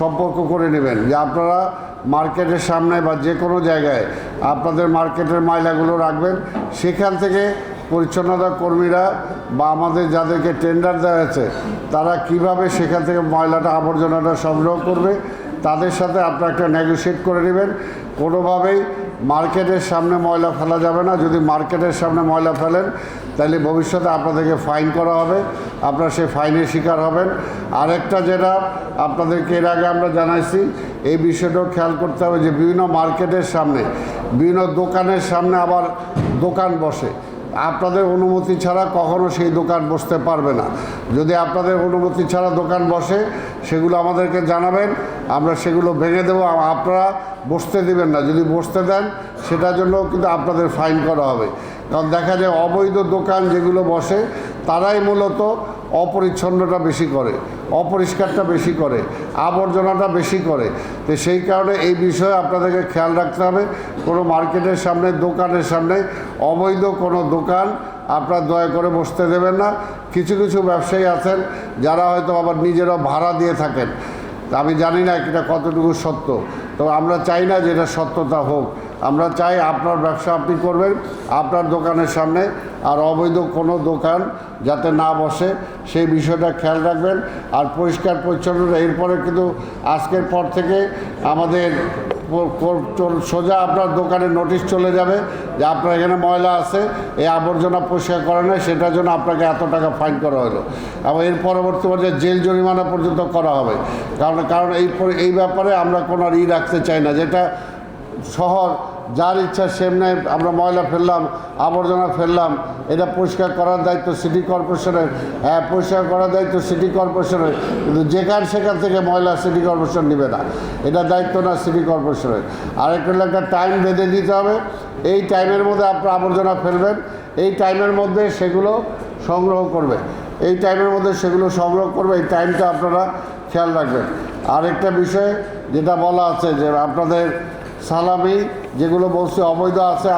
সম্পর্ক করে নেবেন যে আপনারা মার্কেটের সামনে বা যে কোনো জায়গায় আপনাদের মার্কেটের ময়লাগুলো রাখবেন। সেখান থেকে পরিচ্ছন্নতা কর্মীরা বা আমাদের যাদেরকে টেন্ডার দেওয়া হয়েছে তারা কিভাবে সেখান থেকে ময়লাটা আবর্জনাটা সংগ্রহ করবে তাদের সাথে আপনারা একটা নেগোশিয়েট করে নেবেন। কোনোভাবেই মার্কেটের সামনে ময়লা ফেলা যাবে না। যদি মার্কেটের সামনে ময়লা ফেলেন তাহলে ভবিষ্যতে আপনাদেরকে ফাইন করা হবে, আপনারা সেই ফাইনের শিকার হবেন। আরেকটা যেটা আপনাদেরকে এর আগে আমরা জানাইছি, এই বিষয়টাও খেয়াল করতে হবে যে বিভিন্ন মার্কেটের সামনে বিভিন্ন দোকানের সামনে আবার দোকান বসে। আপনাদের অনুমতি ছাড়া কখনো সেই দোকান বসতে পারবে না। যদি আপনাদের অনুমতি ছাড়া দোকান বসে সেগুলো আমাদেরকে জানাবেন, আমরা সেগুলো ভেঙে দেবো। আপনারা বসতে দেবেন না, যদি বসতে দেন সেটার জন্য কিন্তু আপনাদের ফাইন করা হবে। কারণ দেখা যায় অবৈধ দোকান যেগুলো বসে তারাই মূলত অপরিচ্ছন্নতা বেশি করে, অপরিষ্কারটা বেশি করে, আবর্জনাটা বেশি করে। তো সেই কারণে এই বিষয়ে আপনাদেরকে খেয়াল রাখতে হবে। কোনো মার্কেটের সামনে দোকানের সামনে অবৈধ কোনো দোকান আপনারা দয়া করে বসতে দেবেন না। কিছু কিছু ব্যবসায়ী আছেন যারা হয়তো আবার নিজেরা ভাড়া দিয়ে থাকেন, আমি জানি না এটা কতটুকু সত্য, তো আমরা চাই না যে এটা সত্যতা হোক। আমরা চাই আপনার ব্যবসা আপনি করবেন আপনার দোকানের সামনে, আর অবৈধ কোনো দোকান যাতে না বসে সেই বিষয়টা খেয়াল রাখবেন। আর পরিষ্কার পরিচ্ছন্নতা এরপরে কিন্তু আজকের পর থেকে আমাদের সোজা আপনার দোকানে নোটিশ চলে যাবে যে আপনার এখানে ময়লা আছে, এই আবর্জনা পরিষ্কার করে নেয়, সেটার জন্য আপনাকে এত টাকা ফাইন করা হলো। এবং এর পরবর্তী পর্যায়ে জেল জরিমানা পর্যন্ত করা হবে। কারণ এই ব্যাপারে আমরা কোনো রাখতে চাই না, যেটা শহর যার ইচ্ছা সেমনে আমরা ময়লা ফেললাম, আবর্জনা ফেললাম, এটা পরিষ্কার করার দায়িত্ব সিটি কর্পোরেশনের। হ্যাঁ, পরিষ্কার করার দায়িত্ব সিটি কর্পোরেশনের, কিন্তু সেখান থেকে ময়লা সিটি কর্পোরেশন নেবে না, এটা দায়িত্ব না সিটি কর্পোরেশনের। আরেকটা একটা টাইম বেঁধে দিতে হবে, এই টাইমের মধ্যে আপনারা আবর্জনা ফেলবেন, এই টাইমের মধ্যে সেগুলো সংগ্রহ করবে, এই টাইমের মধ্যে সেগুলো সংগ্রহ করবে, এই টাইমটা আপনারা খেয়াল রাখবেন। আরেকটা বিষয় যেটা বলা আছে যে আপনাদের সালামি যেগুলো বলছে অবৈধ আছে,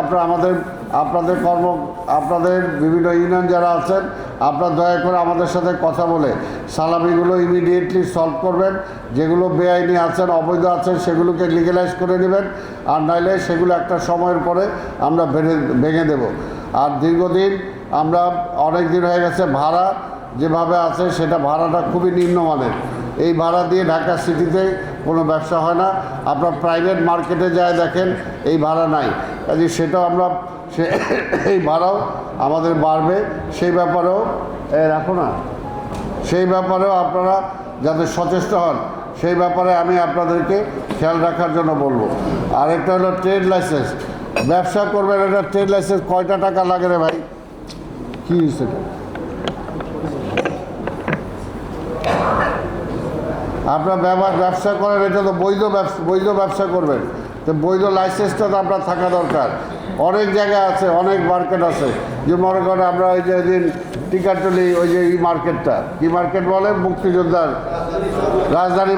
আপনাদের বিভিন্ন ইউনিয়ন যারা আছেন আপনারা দয়া করে আমাদের সাথে কথা বলে সালামিগুলো ইমিডিয়েটলি সলভ করবেন। যেগুলো বেআইনি আছেন, অবৈধ আছেন, সেগুলোকে লিগ্যালাইজ করে নেবেন, আর নাইলে সেগুলো একটা সময়ের পরে আমরা ভেঙে দেব। আর দীর্ঘদিন আমরা অনেক দিন হয়ে গেছে ভাড়া যেভাবে আছে সেটা ভাড়াটা খুবই নিম্নমানের। এই ভাড়া দিয়ে ঢাকা সিটিতে কোনো ব্যবসা হয় না। আপনার প্রাইভেট মার্কেটে যায় দেখেন এই ভাড়া নাই, কাজে সেটাও আমরা এই ভাড়াও আমাদের বাড়বে, সেই ব্যাপারেও রাখো না, সেই ব্যাপারেও আপনারা যাতে সচেষ্ট হন সেই ব্যাপারে আমি আপনাদেরকে খেয়াল রাখার জন্য বলবো। আরেকটা হলো ট্রেড লাইসেন্স। ব্যবসা করবেন, এটা ট্রেড লাইসেন্স কয়টা টাকা লাগে রে ভাই? কী সেটা আপনার ব্যবসা করেন, এটা তো বৈধ ব্যবসা করবেন, তো বৈধ লাইসেন্সটা তো আপনার থাকা দরকার। অনেক জায়গা আছে, অনেক মার্কেট আছে, যে মনে করেন আমরা ওই যে দিন টিকাটলি ওই যে মার্কেটটা কি মার্কেট বলে, মুক্তিযোদ্ধার রাজধানী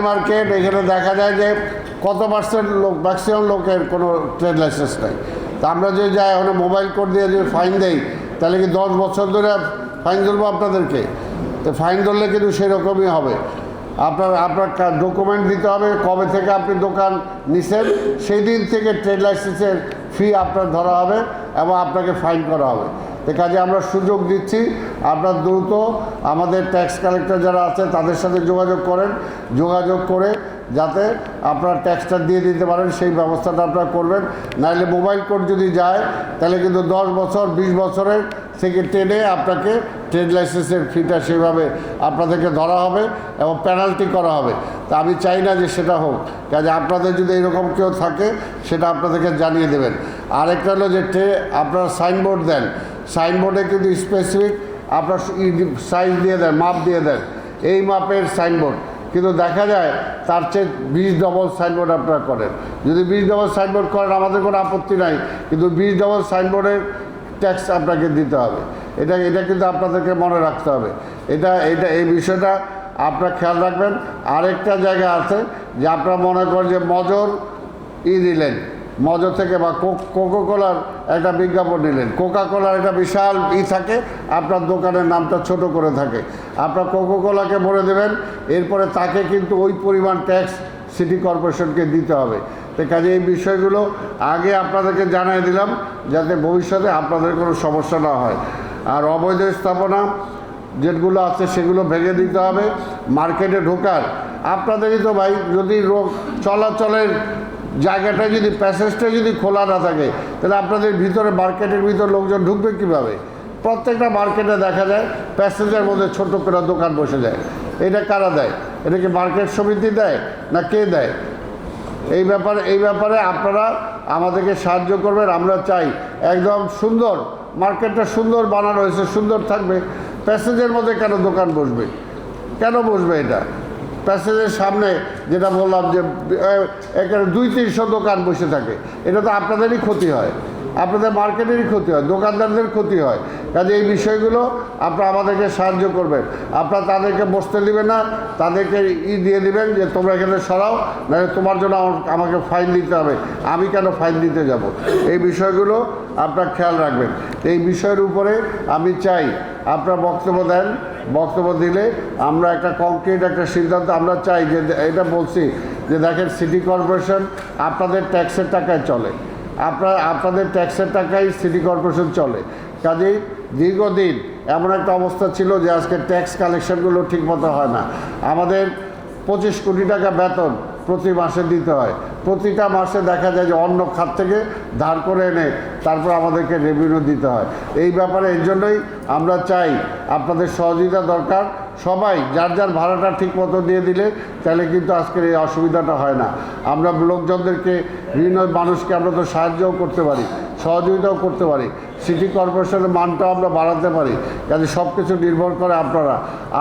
মার্কেট, এখানে দেখা যায় যে কত পার্সেন্ট লোক, ম্যাক্সিমাম লোকের কোনো ট্রেড লাইসেন্স নেই। তা আমরা যদি যাই ওখানে মোবাইল কোড দিয়ে যদি ফাইন দেই তাহলে কি 10 বছর ধরে ফাইন ধরবো আপনাদেরকে? তো ফাইন ধরলে কিন্তু সেরকমই হবে। আপনার ডকুমেন্ট দিতে হবে, কবে থেকে আপনি দোকান নিছেন সেই দিন থেকে ট্রেড লাইসেন্সের ফি আপনার ধরা হবে এবং আপনাকে ফাইন করা হবে। তো কাজে আমরা সুযোগ দিচ্ছি, আপনার দ্রুত আমাদের ট্যাক্স কালেক্টর যারা আছে তাদের সাথে যোগাযোগ করে যাতে আপনার ট্যাক্সটা দিয়ে দিতে পারেন সেই ব্যবস্থাটা আপনারা করবেন। নাহলে মোবাইল কোড যদি যায় তাহলে কিন্তু 10 বছর 20 বছরের থেকে টেনে আপনাকে ট্রেড লাইসেন্সের ফিটা সেভাবে আপনাদেরকে ধরা হবে এবং পেনাল্টি করা হবে। তা আমি চাই না যে সেটা হোক, কাজে আপনাদের যদি এরকম কেউ থাকে সেটা আপনাদেরকে জানিয়ে দেবেন। আরেকটা হলো যে আপনারা সাইনবোর্ড দেন, সাইনবোর্ডে কিন্তু স্পেসিফিক আপনার সাইজ দিয়ে দেন, মাপ দিয়ে দেন, এই মাপের সাইনবোর্ড, কিন্তু দেখা যায় তার চেয়ে 20 ডবল সাইনবোর্ড আপনারা করেন। যদি 20 ডবল সাইনবোর্ড করেন আমাদের কোনো আপত্তি নাই, কিন্তু 20 ডবল সাইনবোর্ডের ট্যাক্স আপনাকে দিতে হবে। এটা কিন্তু আপনাদেরকে মনে রাখতে হবে। এই বিষয়টা আপনারা খেয়াল রাখবেন। আরেকটা জায়গা আছে যে আপনারা মনে করেন যে মজুর দিলেন, মজো থেকে বা কোকা কোলার একটা বিজ্ঞাপন নিলেন, কোকা কোলার একটা বিশাল থাকে, আপনার দোকানের নামটা ছোট করে থাকে, আপনার কোকা কোলাকে বলে দেবেন, এরপরে তাকে কিন্তু ওই পরিমাণ ট্যাক্স সিটি কর্পোরেশনকে দিতে হবে। তো কাজে এই বিষয়গুলো আগে আপনাদেরকে জানিয়ে দিলাম যাতে ভবিষ্যতে আপনাদের কোনো সমস্যা না হয়। আর অবৈধ স্থাপনা যেগুলো আছে সেগুলো ভেঙে দিতে হবে। মার্কেটে ঢোকার আপনাদেরই তো ভাই, যদি চলাচলের জায়গাটা যদি প্যাসেজটা যদি খোলা না থাকে তাহলে আপনাদের ভিতরে মার্কেটের ভিতরে লোকজন ঢুকবে কীভাবে? প্রত্যেকটা মার্কেটে দেখা যায় প্যাসেজের মধ্যে ছোট করে দোকান বসে যায়। এটা কারা দেয়? এটা কি মার্কেট সমিতি দেয় না কে দেয়? এই ব্যাপারে আপনারা আমাদেরকে সাহায্য করবেন। আমরা চাই একদম সুন্দর, মার্কেটটা সুন্দর বানানো হয়েছে, সুন্দর থাকবে। প্যাসেজের মধ্যে কেন দোকান বসবে? কেন বসবে? এটা প্যাসেজের সামনে যেটা বললাম যে এখানে 200-300 দোকান বসে থাকে, এটা তো আপনাদেরই ক্ষতি হয়, আপনাদের মার্কেটেরই ক্ষতি হয়, দোকানদারদের ক্ষতি হয়। কাজে এই বিষয়গুলো আপনারা আমাদেরকে সাহায্য করবেন। আপনারা তাদেরকে বসতে দিবেন না, তাদেরকে দিয়ে দিবেন যে তোমরা এখানে সরাও, নাহলে তোমার জন্য আমাকে ফাইন দিতে হবে। আমি কেন ফাইন দিতে যাব? এই বিষয়গুলো আপনারা খেয়াল রাখবেন। এই বিষয়ের উপরে আমি চাই আপনারা বক্তব্য দেন। বক্তব্য দিলে আমরা একটা কংক্রিট একটা সিদ্ধান্ত আমরা চাই যে এটা বলছি যে দেখেন, সিটি কর্পোরেশন আপনাদের ট্যাক্সের টাকায় চলে, আপনাদের ট্যাক্সের টাকায় সিটি কর্পোরেশন চলে। কাজেই দীর্ঘদিন এমন একটা অবস্থা ছিল যে আজকে ট্যাক্স কালেকশনগুলো ঠিকমতো হয় না। আমাদের 25 কোটি টাকা বেতন প্রতি মাসে দিতে হয়। প্রতিটা মাসে দেখা যায় যে অন্য খাত থেকে ধার করে এনে তারপর আমাদেরকে রেভিনিউ দিতে হয়। এই ব্যাপারে এর জন্যই আমরা চাই আপনাদের সহযোগিতা দরকার। সবাই যার যার ভাড়াটা ঠিক মতো দিয়ে দিলে তাহলে কিন্তু আজকের এই অসুবিধাটা হয় না। আমরা লোকজনদেরকে, বিভিন্ন মানুষকে আমরা তো সাহায্যও করতে পারি, সহযোগিতাও করতে পারি, সিটি কর্পোরেশনের মানটাও আমরা বাড়াতে পারি। কাজে সব কিছু নির্ভর করে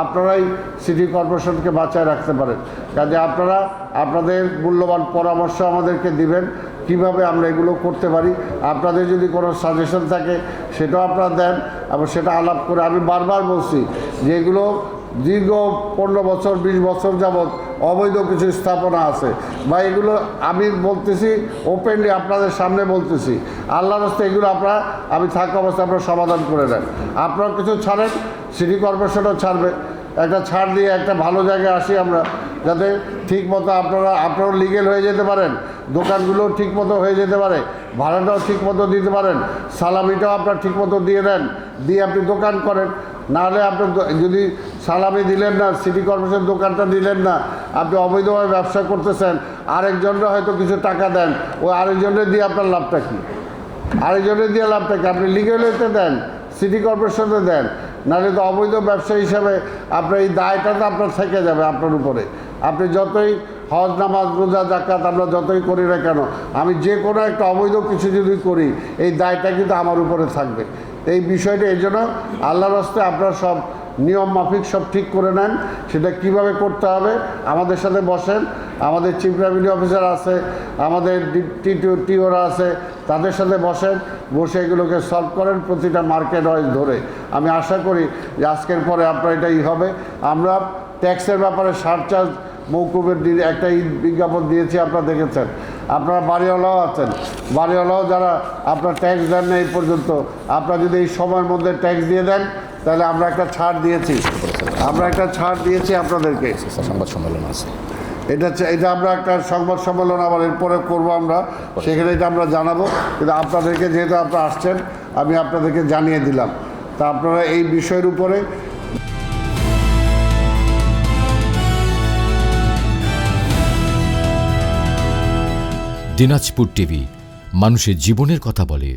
আপনারাই সিটি কর্পোরেশনকে বাঁচায় রাখতে পারেন। কাজে আপনারা আপনাদের মূল্যবান পরামর্শ আমাদেরকে দিবেন কিভাবে আমরা এগুলো করতে পারি। আপনাদের যদি কোনো সাজেশন থাকে সেটাও আপনারা দেন এবং সেটা আলাপ করে, আমি বারবার বলছি যে এগুলো দীর্ঘ 15 বছর 20 বছর যাবৎ অবৈধ কিছু স্থাপনা আছে বা এগুলো আমি বলতেছি ওপেনলি আপনাদের সামনে বলতেছি, আল্লাহর রাস্তায় এগুলো আমি থাকা অবস্থায় আপনারা সমাধান করে দেন। আপনারা কিছু ছাড়েন, সিটি কর্পোরেশনও ছাড়বে, একটা ছাড় দিয়ে একটা ভালো জায়গায় আসি আমরা, যাতে ঠিকমতো আপনারাও লিগেল হয়ে যেতে পারেন, দোকানগুলোও ঠিকমতো হয়ে যেতে পারে, ভাড়াটাও ঠিকমতো দিতে পারেন, সালামিটাও আপনার ঠিকমতো দিয়ে দেন, দিয়ে আপনি দোকান করেন। নাহলে আপনি যদি সালামি দিলেন না, সিটি কর্পোরেশন দোকানটা দিলেন না, আপনি অবৈধভাবে ব্যবসা করতেছেন, আরেকজনরা হয়তো কিছু টাকা দেন, ওই আরেকজনের দিয়ে আপনার লাভটা কী? আরেকজনের দিয়ে লাভটা কি? আপনি লিগেলিতে দেন, সিটি কর্পোরেশনে দেন, নাহলে তো অবৈধ ব্যবসা হিসাবে আপনার এই দায়টা তো আপনার থেকে যাবে আপনার উপরে। আপনি যতই হজ নামাজ রোজা জাকাত আমরা যতই করি না কেন, আমি যে কোনো একটা অবৈধ কিছু যদি করি এই দায়টা কিন্তু আমার উপরে থাকবে। এই বিষয়টা এই জন্য আল্লাহর রাস্তায় আপনারা সব নিয়ম মাফিক সব ঠিক করে নেন। সেটা কিভাবে করতে হবে আমাদের সাথে বসেন, আমাদের চিফ রেভিনিউ অফিসার আছে, আমাদের টিওরা আছে, তাদের সাথে বসে এগুলোকে সলভ করেন প্রতিটা মার্কেট ওয়াইজ ধরে। আমি আশা করি যে আজকের পরে আপনার এটাই হবে। আমরা ট্যাক্সের ব্যাপারে সারচার্জ মৌকুবের একটা বিজ্ঞাপন দিয়েছি, আপনারা দেখেছেন। আপনারা বাড়িওয়ালাও আছেন, বাড়িওয়ালাও যারা আপনার ট্যাক্স দেন না এই পর্যন্ত, আপনারা যদি এই সময়ের মধ্যে ট্যাক্স দিয়ে দেন তাহলে আমরা একটা ছাড় দিয়েছি, আপনাদেরকে। সংবাদ সম্মেলন আছে, এটা আমরা একটা সংবাদ সম্মেলন আবার এরপরে করবো আমরা, সেখানে এটা আমরা জানাবো। কিন্তু আপনাদেরকে যেহেতু আপনারা আসছেন আমি আপনাদেরকে জানিয়ে দিলাম। তা আপনারা এই বিষয়ের উপরে দিনাজপুর টিভি, মানুষের জীবনের কথা বলে।